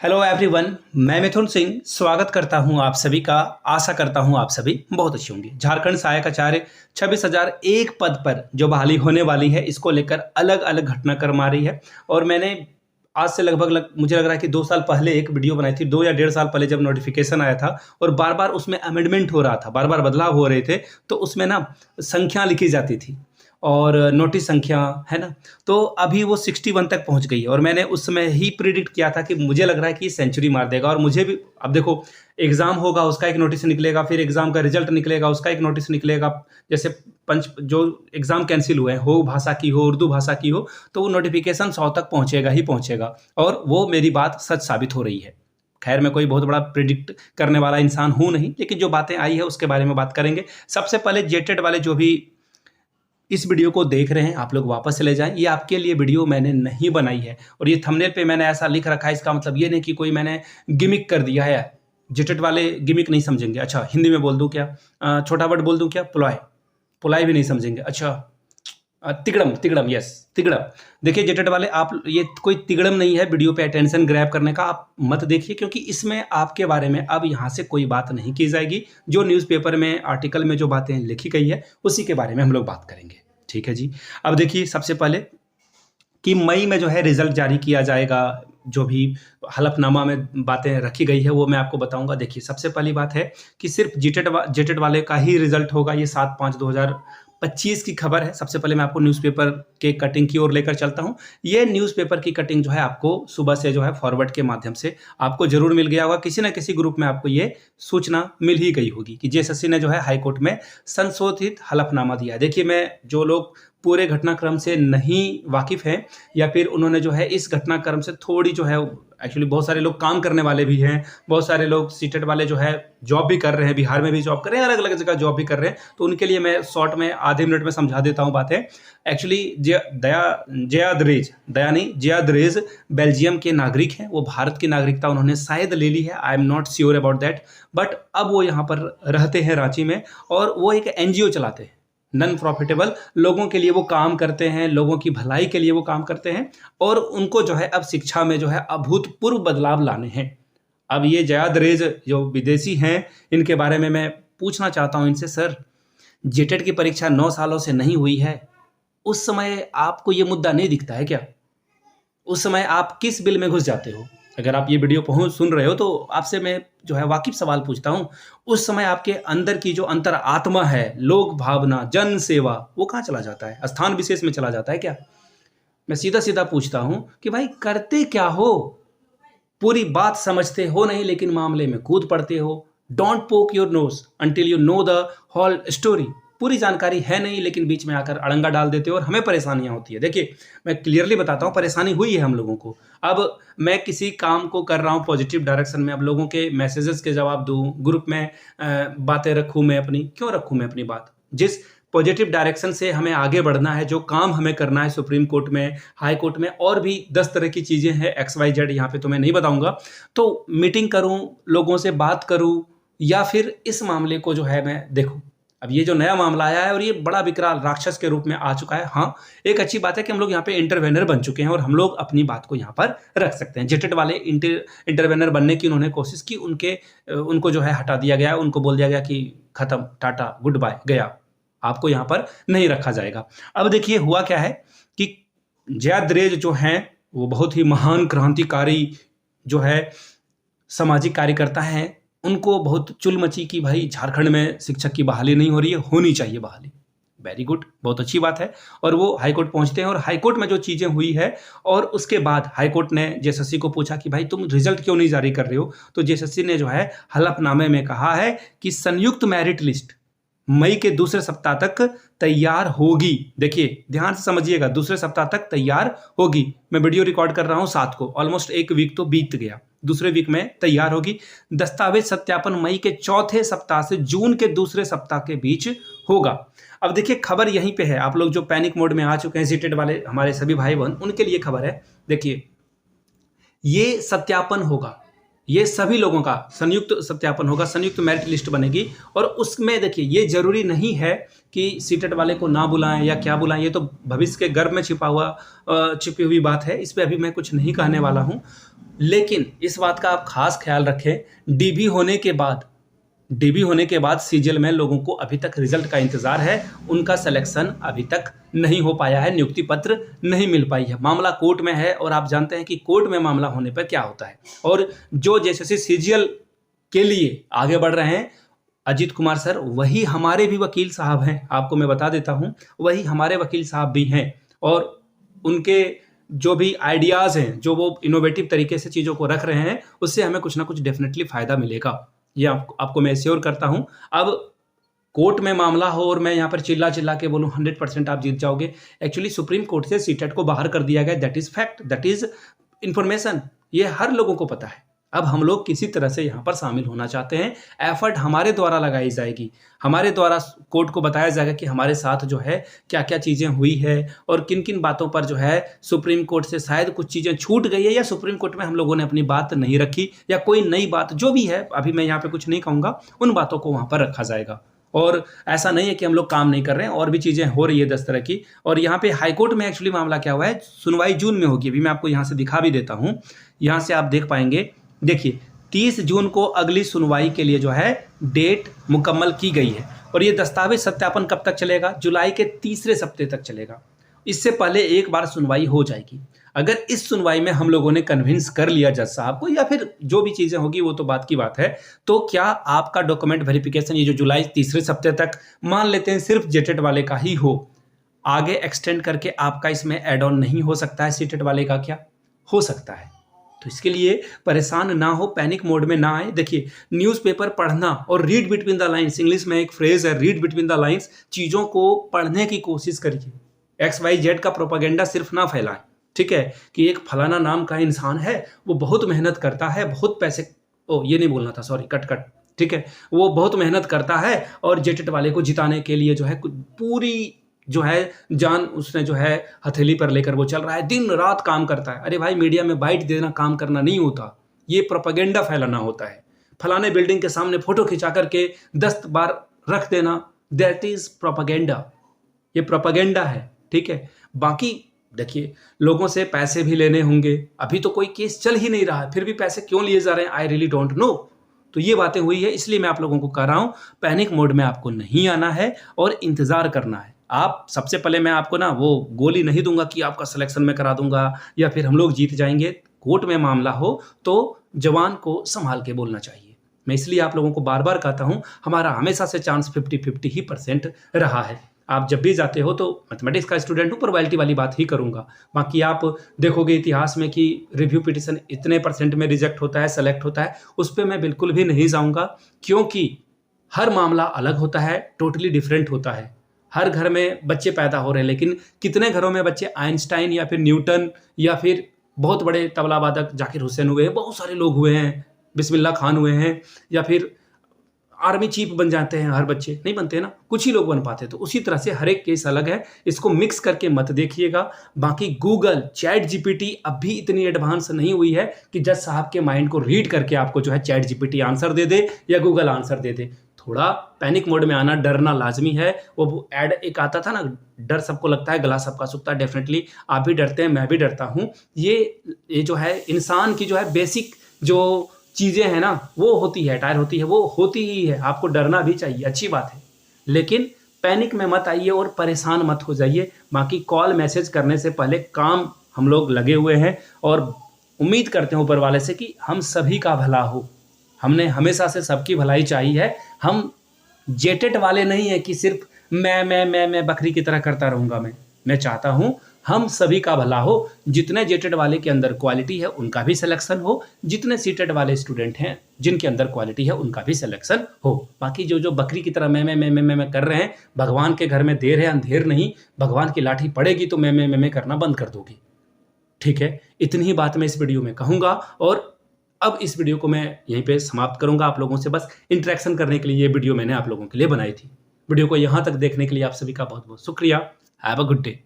Hello everyone, मैं मिथुन सिंह स्वागत करता हूं आप सभी का। आशा करता हूं आप सभी बहुत अच्छे होंगे। झारखंड सहायक आचार्य 26,001 पद पर जो बहाली होने वाली है, इसको लेकर अलग अलग घटनाक्रम आ रही है। और मैंने आज से लगभग मुझे लग रहा है कि 2 साल पहले एक वीडियो बनाई थी, 2 या 1.5 साल पहले, जब नोटिफिकेशन आया था और बार बार उसमें अमेंडमेंट हो रहा था, बार बार बदलाव हो रहे थे, तो उसमें ना संख्या लिखी जाती थी और नोटिस संख्या, है ना। तो अभी वो 61 तक पहुंच गई है और मैंने उस समय ही प्रिडिक्ट किया था कि मुझे लग रहा है कि सेंचुरी मार देगा। और मुझे भी, अब देखो, एग्जाम होगा उसका एक नोटिस निकलेगा, फिर एग्जाम का रिजल्ट निकलेगा उसका एक नोटिस निकलेगा। जैसे जो एग्जाम कैंसिल हुए हो भाषा की हो, उर्दू भाषा की हो, तो वो नोटिफिकेशन 100 तक पहुंचेगा ही पहुंचेगा। और वो मेरी बात सच साबित हो रही है। खैर, मैं कोई बहुत बड़ा प्रिडिक्ट करने वाला इंसान हूं नहीं, लेकिन जो बातें आई है उसके बारे में बात करेंगे। सबसे पहले जेटेड वाले जो भी इस वीडियो को देख रहे हैं, आप लोग वापस चले जाएं। ये आपके लिए वीडियो मैंने नहीं बनाई है और ये थंबनेल पे मैंने ऐसा लिख रखा है, इसका मतलब ये नहीं कि कोई मैंने गिमिक कर दिया है। जेटेड वाले गिमिक नहीं समझेंगे। अच्छा, हिंदी में बोल दूं क्या? छोटा वर्ड बोल दूं क्या? पुलाय। पुलाय भी नहीं समझेंगे। अच्छा, तिगड़म। तिगड़म, यस, तिगड़म। देखिए जेटेड वाले, आप ये कोई तिगड़म नहीं है वीडियो पे अटेंशन ग्रैब करने का, आप मत देखिए, क्योंकि इसमें आपके बारे में अब यहाँ से कोई बात नहीं की जाएगी। जो न्यूज़पेपर में, आर्टिकल में जो बातें लिखी गई है उसी के बारे में हम लोग बात करेंगे। ठीक है जी। अब देखिए, सबसे पहले कि मई में जो है रिजल्ट जारी किया जाएगा। जो भी हलफनामा में बातें रखी गई है वो मैं आपको बताऊंगा। देखिए, सबसे पहली बात है कि सिर्फ जेटेड वाले का ही रिजल्ट होगा। ये 7/5/2025 की खबर है। सबसे पहले मैं आपको न्यूज़पेपर के कटिंग की ओर लेकर चलता हूं। ये न्यूज़पेपर की कटिंग जो है आपको सुबह से जो है फॉरवर्ड के माध्यम से आपको जरूर मिल गया होगा। किसी न किसी ग्रुप में आपको ये सूचना मिल ही गई होगी कि जेएसएससी ने जो है हाईकोर्ट में संशोधित हलफनामा दिया है। देखिए, मैं, जो लोग पूरे घटनाक्रम से नहीं वाकिफ हैं या फिर उन्होंने जो है इस घटनाक्रम से थोड़ी जो है, एक्चुअली बहुत सारे लोग काम करने वाले भी हैं, बहुत सारे लोग सीटेट वाले जो है जॉब भी कर रहे हैं, बिहार में भी जॉब कर रहे हैं, अलग अलग जगह जॉब भी कर रहे हैं, तो उनके लिए मैं शॉर्ट में आधे मिनट में समझा देता हूँ बातें। एक्चुअली जियाद्रेज बेल्जियम के नागरिक हैं। वो भारत की नागरिकता उन्होंने शायद ले ली है, I am not sure about that, but अब वो यहाँ पर रहते हैं रांची में और वो एक एनजीओ चलाते हैं, नॉन प्रॉफिटेबल। लोगों के लिए वो काम करते हैं, लोगों की भलाई के लिए वो काम करते हैं और उनको जो है अब शिक्षा में जो है अभूतपूर्व बदलाव लाने हैं। अब ये जयाद्रेज जो विदेशी हैं, इनके बारे में मैं पूछना चाहता हूं इनसे, सर, जेटेड की परीक्षा 9 सालों से नहीं हुई है, उस समय आपको ये मुद्दा नहीं दिखता है क्या? उस समय आप किस बिल में घुस जाते हो? अगर आप ये वीडियो पहुंच सुन रहे हो तो आपसे मैं जो है वाकिफ सवाल पूछता हूं, उस समय आपके अंदर की जो अंतर आत्मा है, लोक भावना, जन सेवा, वो कहाँ चला जाता है? स्थान विशेष में चला जाता है क्या? मैं सीधा सीधा पूछता हूं कि भाई करते क्या हो? पूरी बात समझते हो नहीं, लेकिन मामले में कूद पड़ते हो। Don't poke your nose until you know the whole story. पूरी जानकारी है नहीं, लेकिन बीच में आकर अड़ंगा डाल देते हो और हमें परेशानियां होती है। देखिए, मैं क्लियरली बताता हूं, परेशानी हुई है हम लोगों को। अब मैं किसी काम को कर रहा हूं पॉजिटिव डायरेक्शन में, अब लोगों के मैसेजेस के जवाब दूं, ग्रुप में बातें रखूं मैं अपनी, क्यों रखूं मैं अपनी बात? जिस पॉजिटिव डायरेक्शन से हमें आगे बढ़ना है, जो काम हमें करना है सुप्रीम कोर्ट में, हाई कोर्ट में, और भी 10 तरह की चीज़ें हैं, XYZ, यहाँ पे तो मैं नहीं बताऊंगा। तो मीटिंग करूं, लोगों से बात करूं, या फिर इस मामले को जो है मैं देखूं। अब ये जो नया मामला आया है और ये बड़ा विकराल राक्षस के रूप में आ चुका है। हाँ, एक अच्छी बात है कि हम लोग यहाँ पे इंटरवेनर बन चुके हैं और हम लोग अपनी बात को यहाँ पर रख सकते हैं। जेटेड वाले इंटरवेनर बनने की उन्होंने कोशिश की, उनको जो है हटा दिया गया, उनको बोल दिया गया कि खत्म, टाटा, गुड बाय, गया, आपको यहाँ पर नहीं रखा जाएगा। अब देखिए हुआ क्या है कि जयाद्रेज जो हैं वो बहुत ही महान क्रांतिकारी जो है सामाजिक कार्यकर्ता हैं। उनको बहुत चुल मची कि भाई झारखंड में शिक्षक की बहाली नहीं हो रही है, होनी चाहिए बहाली। वेरी गुड, बहुत अच्छी बात है। और वो हाईकोर्ट पहुंचते हैं और हाईकोर्ट में जो चीज़ें हुई है, और उसके बाद हाईकोर्ट ने जेएसएससी को पूछा कि भाई तुम रिजल्ट क्यों नहीं जारी कर रहे हो? तो जेएसएससी ने जो है हलफनामे में कहा है कि संयुक्त मेरिट लिस्ट मई के दूसरे सप्ताह तक तैयार होगी। देखिए, ध्यान से समझिएगा, दूसरे सप्ताह तक तैयार होगी। मैं वीडियो रिकॉर्ड कर रहा हूं 7 को, ऑलमोस्ट 1 वीक तो बीत गया, दूसरे वीक में तैयार होगी। दस्तावेज सत्यापन मई के चौथे सप्ताह से जून के दूसरे सप्ताह के बीच होगा। अब देखिए, खबर यहीं पे है। आप लोग जो पैनिक मोड में आ चुके हैं, सीटेड वाले हमारे सभी भाई बहन, उनके लिए खबर है। देखिए, ये सत्यापन होगा, ये सभी लोगों का संयुक्त सत्यापन होगा, संयुक्त मेरिट लिस्ट बनेगी। और उसमें देखिए, ये जरूरी नहीं है कि सीटेट वाले को ना बुलाएं या क्या बुलाएं, ये तो भविष्य के गर्भ में छिपी हुई बात है। इस पर अभी मैं कुछ नहीं कहने वाला हूं। लेकिन इस बात का आप खास ख्याल रखें, डीबी होने के बाद सीजीएल में लोगों को अभी तक रिजल्ट का इंतजार है, उनका सिलेक्शन अभी तक नहीं हो पाया है, नियुक्ति पत्र नहीं मिल पाई है, मामला कोर्ट में है। और आप जानते हैं कि कोर्ट में मामला होने पर क्या होता है। और जो जैसे सीजीएल के लिए आगे बढ़ रहे हैं अजीत कुमार सर, वही हमारे भी वकील साहब हैं, आपको मैं बता देता हूं, वही हमारे वकील साहब भी हैं। और उनके जो भी आइडियाज़ हैं, जो वो इनोवेटिव तरीके से चीज़ों को रख रहे हैं, उससे हमें कुछ ना कुछ डेफिनेटली फ़ायदा मिलेगा, ये आपको मैं एश्योर करता हूं। अब कोर्ट में मामला हो और मैं यहाँ पर चिल्ला चिल्ला के बोलूँ 100% आप जीत जाओगे, एक्चुअली सुप्रीम कोर्ट से सीटेट को बाहर कर दिया गया, that is fact, that is information, ये हर लोगों को पता है। अब हम लोग किसी तरह से यहाँ पर शामिल होना चाहते हैं, एफर्ट हमारे द्वारा लगाई जाएगी, हमारे द्वारा कोर्ट को बताया जाएगा कि हमारे साथ जो है क्या क्या चीज़ें हुई है और किन किन बातों पर जो है सुप्रीम कोर्ट से शायद कुछ चीज़ें छूट गई है, या सुप्रीम कोर्ट में हम लोगों ने अपनी बात नहीं रखी, या कोई नई बात जो भी है, अभी मैं यहाँ पे कुछ नहीं कहूँगा, उन बातों को वहाँ पर रखा जाएगा। और ऐसा नहीं है कि हम लोग काम नहीं कर रहे हैं, और भी चीज़ें हो रही है 10 तरह की। और यहाँ पे हाईकोर्ट में एक्चुअली मामला क्या हुआ है, सुनवाई जून में होगी, अभी मैं आपको यहाँ से दिखा भी देता हूँ, यहाँ से आप देख पाएंगे। देखिए 30 जून को अगली सुनवाई के लिए जो है डेट मुकम्मल की गई है, और ये दस्तावेज सत्यापन कब तक चलेगा, जुलाई के तीसरे सप्ताह तक चलेगा। इससे पहले एक बार सुनवाई हो जाएगी। अगर इस सुनवाई में हम लोगों ने कन्विंस कर लिया जज साहब को, या फिर जो भी चीज़ें होगी वो तो बात की बात है, तो क्या आपका डॉक्यूमेंट वेरिफिकेशन ये जो जुलाई तीसरे सप्ताह तक, मान लेते हैं सिर्फ जेटेट वाले का ही हो, आगे एक्सटेंड करके आपका इसमें एड ऑन नहीं हो सकता है, सीटेट वाले का क्या हो सकता है। तो इसके लिए परेशान ना हो, पैनिक मोड में ना आए। देखिए न्यूज़पेपर पढ़ना और read between the lines, English में एक फ्रेज है रीड बिटवीन द लाइंस, चीज़ों को पढ़ने की कोशिश करिए। XYZ का प्रोपागेंडा सिर्फ ना फैलाएं, ठीक है, कि एक फलाना नाम का इंसान है, वो बहुत मेहनत करता है, बहुत पैसे, ये नहीं बोलना था, सॉरी, कट, ठीक है, वो बहुत मेहनत करता है और जेटेट वाले को जिताने के लिए जो है पूरी जो है जान उसने जो है हथेली पर लेकर वो चल रहा है, दिन रात काम करता है। अरे भाई, मीडिया में बाइट देना काम करना नहीं होता, ये प्रोपेगेंडा फैलाना होता है। फलाने बिल्डिंग के सामने फोटो खिंचा करके 10 बार रख देना, दैट इज प्रोपेगेंडा, ये प्रोपेगेंडा है, ठीक है। बाकी देखिए, लोगों से पैसे भी लेने होंगे, अभी तो कोई केस चल ही नहीं रहा है, फिर भी पैसे क्यों लिए जा रहे हैं, आई रियली डोंट नो। तो ये बातें हुई है, इसलिए मैं आप लोगों को कह रहा हूं, पैनिक मोड में आपको नहीं आना है और इंतजार करना है। आप सबसे पहले मैं आपको ना वो गोली नहीं दूंगा कि आपका सिलेक्शन में करा दूंगा या फिर हम लोग जीत जाएंगे। कोर्ट में मामला हो तो जवान को संभाल के बोलना चाहिए। मैं इसलिए आप लोगों को बार बार कहता हूं, हमारा हमेशा से चांस 50-50 ही % रहा है। आप जब भी जाते हो तो मैथमेटिक्स का स्टूडेंट हूँ, प्रोबेबिलिटी वाली बात ही करूंगा। बाकी आप देखोगे इतिहास में कि रिव्यू पिटिशन इतने % में रिजेक्ट होता है, सेलेक्ट होता है, उस पर मैं बिल्कुल भी नहीं जाऊंगा, क्योंकि हर मामला अलग होता है, टोटली डिफरेंट होता है। हर घर में बच्चे पैदा हो रहे हैं, लेकिन कितने घरों में बच्चे आइंस्टाइन या फिर न्यूटन या फिर बहुत बड़े तबला वादक जाकिर हुसैन हुए हैं, बहुत सारे लोग हुए हैं, बिस्मिल्लाह खान हुए हैं, या फिर आर्मी चीफ बन जाते हैं। हर बच्चे नहीं बनते ना, कुछ ही लोग बन पाते। तो उसी तरह से हर एक केस अलग है, इसको मिक्स करके मत देखिएगा। बाकी गूगल, चैट जीपीटी अभी इतनी एडवांस नहीं हुई है कि जज साहब के माइंड को रीड करके आपको जो है चैट जीपीटी आंसर दे दे या गूगल आंसर दे दे। थोड़ा पैनिक मोड में आना, डरना लाजमी है। वो ऐड एक आता था ना, डर सबको लगता है गला सबका सूखता है। डेफिनेटली आप भी डरते हैं, मैं भी डरता हूँ। ये जो है इंसान की जो है बेसिक जो चीज़ें हैं ना, वो होती है, टायर होती है, वो होती ही है। आपको डरना भी चाहिए, अच्छी बात है, लेकिन पैनिक में मत आइए और परेशान मत हो जाइए। बाकी कॉल मैसेज करने से पहले काम हम लोग लगे हुए हैं और उम्मीद करते हैं ऊपर वाले से कि हम सभी का भला हो। हमने हमेशा से सबकी भलाई चाहिए है। हम जेटेट वाले नहीं है कि सिर्फ मैं बकरी की तरह करता रहूँगा। मैं चाहता हूँ हम सभी का भला हो। जितने जेटेड वाले के अंदर क्वालिटी है उनका भी सिलेक्शन हो, जितने सीटेड वाले स्टूडेंट हैं जिनके अंदर क्वालिटी है उनका भी सिलेक्शन हो। बाकी जो बकरी की तरह मैं कर रहे हैं, भगवान के घर में देर है अंधेर नहीं। भगवान की लाठी पड़ेगी तो मैं करना बंद कर दोगे, ठीक है। इतनी ही बात मैं इस वीडियो में कहूँगा और अब इस वीडियो को मैं यहीं पे समाप्त करूँगा। आप लोगों से बस इंटरेक्शन करने के लिए ये वीडियो मैंने आप लोगों के लिए बनाई थी। वीडियो को यहाँ तक देखने के लिए आप सभी का बहुत बहुत शुक्रिया। Have a good day.